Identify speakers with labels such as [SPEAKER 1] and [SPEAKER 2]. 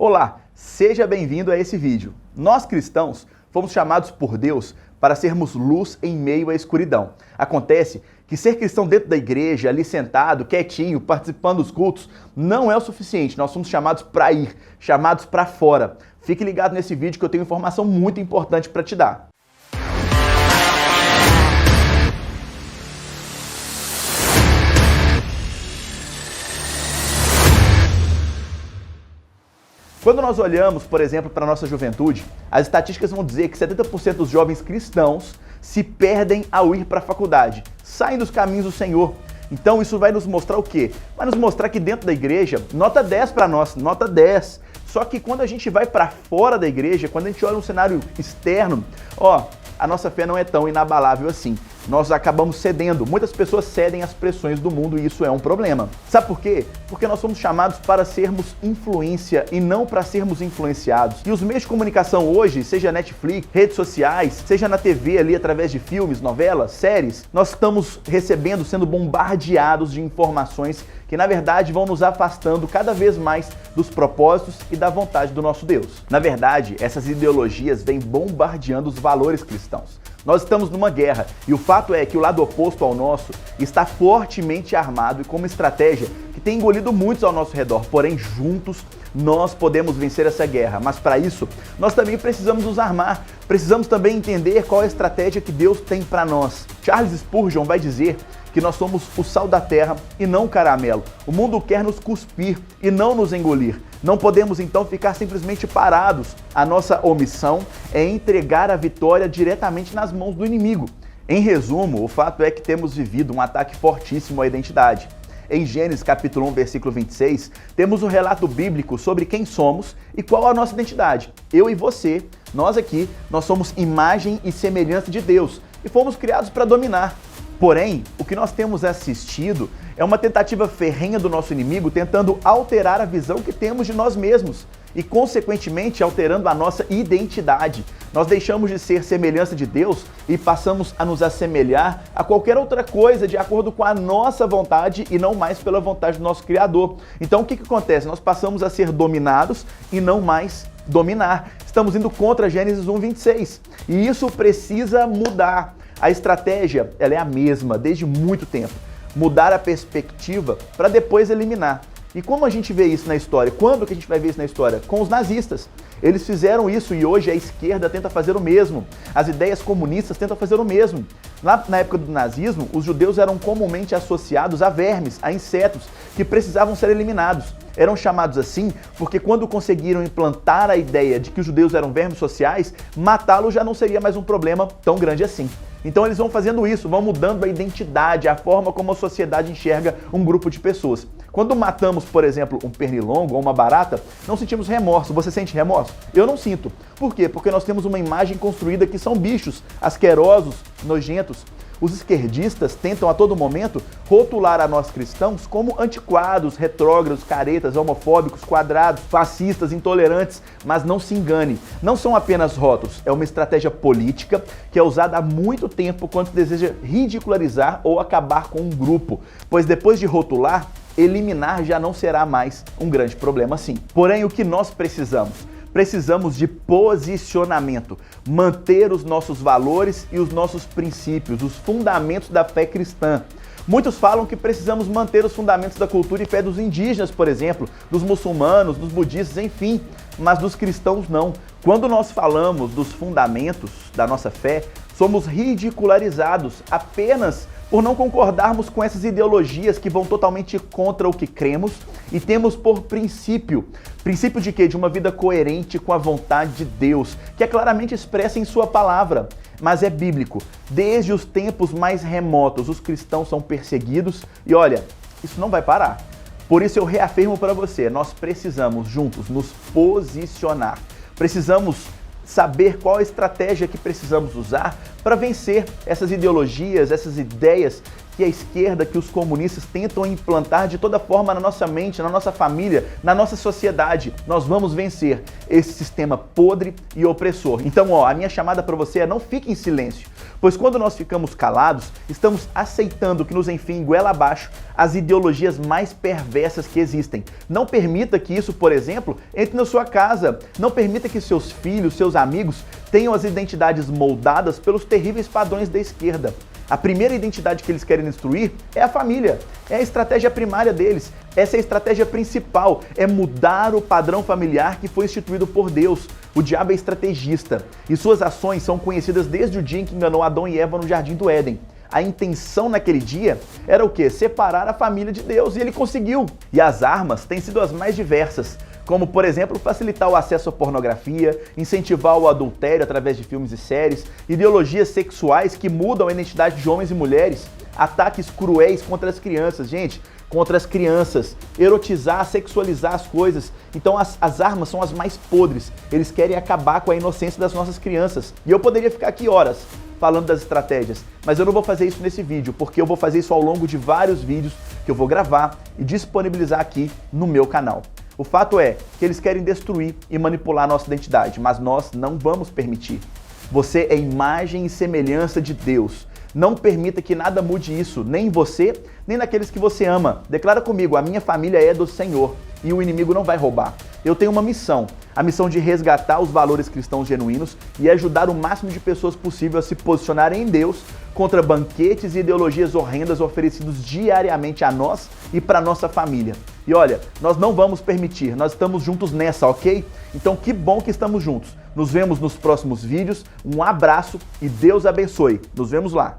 [SPEAKER 1] Olá, seja bem-vindo a esse vídeo. Nós cristãos fomos chamados por Deus para sermos luz em meio à escuridão. Acontece que ser cristão dentro da igreja, ali sentado, quietinho, participando dos cultos, não é o suficiente. Nós somos chamados para ir, chamados para fora. Fique ligado nesse vídeo que eu tenho informação muito importante para te dar. Quando nós olhamos, por exemplo, para a nossa juventude, as estatísticas vão dizer que 70% dos jovens cristãos se perdem ao ir para a faculdade, saem dos caminhos do Senhor. Então isso vai nos mostrar o quê? Vai nos mostrar que dentro da igreja, nota 10 para nós, nota 10. Só que quando a gente vai para fora da igreja, quando a gente olha um cenário externo, a nossa fé não é tão inabalável assim. Nós acabamos cedendo. Muitas pessoas cedem às pressões do mundo e isso é um problema. Sabe por quê? Porque nós somos chamados para sermos influência e não para sermos influenciados. E os meios de comunicação hoje, seja Netflix, redes sociais, seja na TV ali através de filmes, novelas, séries, nós estamos recebendo, sendo bombardeados de informações que na verdade vão nos afastando cada vez mais dos propósitos e da vontade do nosso Deus. Na verdade, essas ideologias vêm bombardeando os valores cristãos. Nós estamos numa guerra e o fato é que o lado oposto ao nosso está fortemente armado e com uma estratégia que tem engolido muitos ao nosso redor, porém juntos nós podemos vencer essa guerra, mas para isso nós também precisamos nos armar, precisamos também entender qual é a estratégia que Deus tem para nós. Charles Spurgeon vai dizer que nós somos o sal da terra e não o caramelo. O mundo quer nos cuspir e não nos engolir. Não podemos então ficar simplesmente parados. A nossa omissão é entregar a vitória diretamente nas mãos do inimigo. Em resumo, o fato é que temos vivido um ataque fortíssimo à identidade. Em Gênesis capítulo 1, versículo 26, temos um relato bíblico sobre quem somos e qual a nossa identidade. Eu e você, nós aqui, nós somos imagem e semelhança de Deus e fomos criados para dominar. Porém, o que nós temos assistido é uma tentativa ferrenha do nosso inimigo tentando alterar a visão que temos de nós mesmos e, consequentemente, alterando a nossa identidade. Nós deixamos de ser semelhança de Deus e passamos a nos assemelhar a qualquer outra coisa de acordo com a nossa vontade e não mais pela vontade do nosso Criador. Então, o que acontece? Nós passamos a ser dominados e não mais dominar. Estamos indo contra Gênesis 1, 26 e isso precisa mudar. A estratégia ela é a mesma desde muito tempo. Mudar a perspectiva para depois eliminar. E como a gente vê isso na história? Quando que a gente vai ver isso na história? Com os nazistas. Eles fizeram isso e hoje a esquerda tenta fazer o mesmo. As ideias comunistas tentam fazer o mesmo. Na época do nazismo, os judeus eram comumente associados a vermes, a insetos, que precisavam ser eliminados. Eram chamados assim porque quando conseguiram implantar a ideia de que os judeus eram vermes sociais, matá-los já não seria mais um problema tão grande assim. Então eles vão fazendo isso, vão mudando a identidade, a forma como a sociedade enxerga um grupo de pessoas. Quando matamos, por exemplo, um pernilongo ou uma barata, não sentimos remorso. Você sente remorso? Eu não sinto. Por quê? Porque nós temos uma imagem construída que são bichos, asquerosos, nojentos. Os esquerdistas tentam a todo momento rotular a nós cristãos como antiquados, retrógrados, caretas, homofóbicos, quadrados, fascistas, intolerantes, mas não se engane, não são apenas rótulos, é uma estratégia política que é usada há muito tempo quando se deseja ridicularizar ou acabar com um grupo, pois depois de rotular, eliminar já não será mais um grande problema assim. Porém, o que nós precisamos? Precisamos de posicionamento, manter os nossos valores e os nossos princípios, os fundamentos da fé cristã. Muitos falam que precisamos manter os fundamentos da cultura e fé dos indígenas, por exemplo, dos muçulmanos, dos budistas, enfim, mas dos cristãos não. Quando nós falamos dos fundamentos da nossa fé, somos ridicularizados apenas por não concordarmos com essas ideologias que vão totalmente contra o que cremos e temos por princípio. Princípio de quê? De uma vida coerente com a vontade de Deus, que é claramente expressa em sua palavra, mas é bíblico. Desde os tempos mais remotos, os cristãos são perseguidos e olha, isso não vai parar. Por isso eu reafirmo para você, nós precisamos juntos nos posicionar. Precisamos saber qual a estratégia que precisamos usar para vencer essas ideologias, essas ideias que a esquerda, que os comunistas tentam implantar de toda forma na nossa mente, na nossa família, na nossa sociedade. Nós vamos vencer esse sistema podre e opressor. Então, a minha chamada para você é: não fique em silêncio, pois quando nós ficamos calados, estamos aceitando que nos enfiem goela abaixo as ideologias mais perversas que existem. Não permita que isso, por exemplo, entre na sua casa. Não permita que seus filhos, seus amigos tenham as identidades moldadas pelos terríveis padrões da esquerda. A primeira identidade que eles querem destruir é a família, é a estratégia primária deles, essa é a estratégia principal, é mudar o padrão familiar que foi instituído por Deus. O diabo é estrategista e suas ações são conhecidas desde o dia em que enganou Adão e Eva no Jardim do Éden. A intenção naquele dia era o quê? Separar a família de Deus, e ele conseguiu. E as armas têm sido as mais diversas, como, por exemplo, facilitar o acesso à pornografia, incentivar o adultério através de filmes e séries, ideologias sexuais que mudam a identidade de homens e mulheres, ataques cruéis contra as crianças, gente, contra as crianças, erotizar, sexualizar as coisas. Então as armas são as mais podres, eles querem acabar com a inocência das nossas crianças. E eu poderia ficar aqui horas falando das estratégias, mas eu não vou fazer isso nesse vídeo, porque eu vou fazer isso ao longo de vários vídeos que eu vou gravar e disponibilizar aqui no meu canal. O fato é que eles querem destruir e manipular a nossa identidade, mas nós não vamos permitir. Você é imagem e semelhança de Deus. Não permita que nada mude isso, nem em você, nem naqueles que você ama. Declara comigo: a minha família é do Senhor e o inimigo não vai roubar. Eu tenho uma missão, a missão de resgatar os valores cristãos genuínos e ajudar o máximo de pessoas possível a se posicionarem em Deus contra banquetes e ideologias horrendas oferecidos diariamente a nós e para nossa família. E olha, nós não vamos permitir, nós estamos juntos nessa, ok? Então que bom que estamos juntos. Nos vemos nos próximos vídeos, um abraço e Deus abençoe. Nos vemos lá.